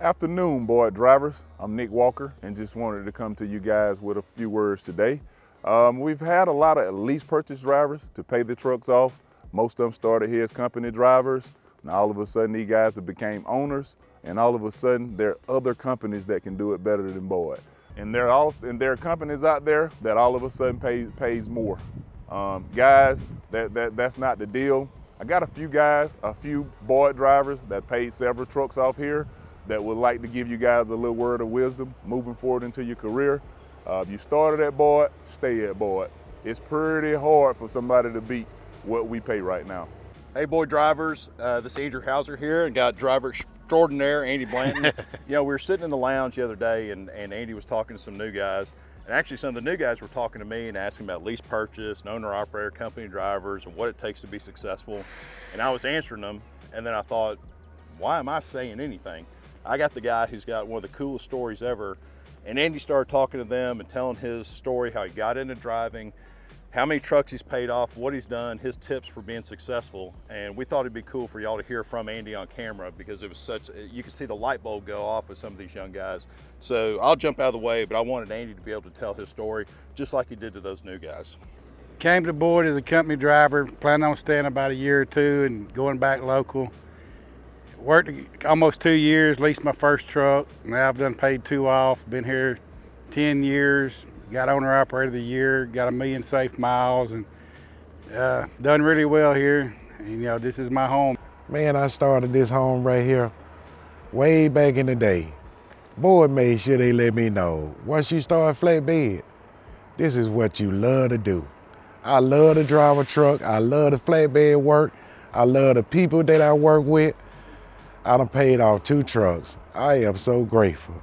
Afternoon, Boyd drivers. I'm Nick Walker and just wanted to come to you guys with a few words today. We've had a lot of lease purchase drivers to pay the trucks off. Most of them started here as company drivers. Now all of a sudden these guys have became owners, and all of a sudden there are other companies that can do it better than Boyd. And there are companies out there that all of a sudden pays more. Guys, that's not the deal. I got a few Boyd drivers that paid several trucks off here that would like to give you guys a little word of wisdom moving forward into your career. If you started at Boyd, stay at Boyd. It's pretty hard for somebody to beat what we pay right now. Hey Boyd drivers, this is Andrew Hauser here, and got driver extraordinaire Andy Blanton. We were sitting in the lounge the other day, and Andy was talking to some new guys. And actually some of the new guys were talking to me and asking about lease purchase and owner-operator company drivers and what it takes to be successful. And I was answering them, and then I thought, why am I saying anything? I got the guy who's got one of the coolest stories ever. And Andy started talking to them and telling his story, how he got into driving, how many trucks he's paid off, what he's done, his tips for being successful. And we thought it'd be cool for y'all to hear from Andy on camera, because it was you could see the light bulb go off with some of these young guys. So I'll jump out of the way, but I wanted Andy to be able to tell his story just like he did to those new guys. Came to Boyd as a company driver, planning on staying about a year or two and going back local. Worked almost 2 years, leased my first truck. Now I've done paid 2 off, been here 10 years, got owner operator of the year, got 1 million safe miles, and done really well here. And this is my home. Man, I started this home right here way back in the day. Boyd made sure they let me know, once you start flatbed, this is what you love to do. I love to drive a truck, I love the flatbed work, I love the people that I work with. I done paid off 2 trucks. I am so grateful.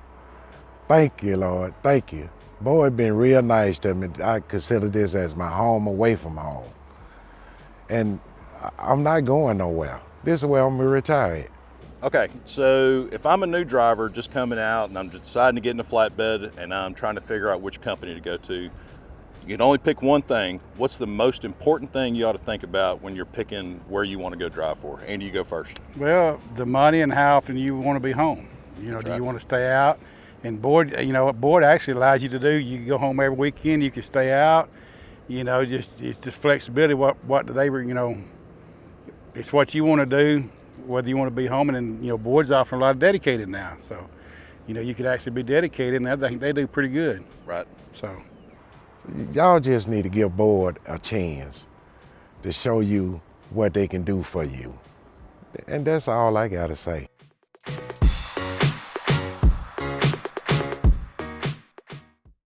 Thank you, Lord, thank you. Boyd been real nice to me. I consider this as my home away from home. And I'm not going nowhere. This is where I'm gonna retire at. Okay, so if I'm a new driver just coming out and I'm deciding to get in a flatbed and I'm trying to figure out which company to go to, you can only pick one thing. What's the most important thing you ought to think about when you're picking where you want to go drive for? Andy, you go first. Well, the money and how often you want to be home. Do you want to stay out? And Boyd, what Boyd actually allows you to do, you can go home every weekend, you can stay out. It's just flexibility. What they were, it's what you want to do, whether you want to be home. And then, Boyd's offering a lot of dedicated now. So, you could actually be dedicated, and I think they do pretty good. Right. So y'all just need to give Boyd a chance to show you what they can do for you. And that's all I gotta say.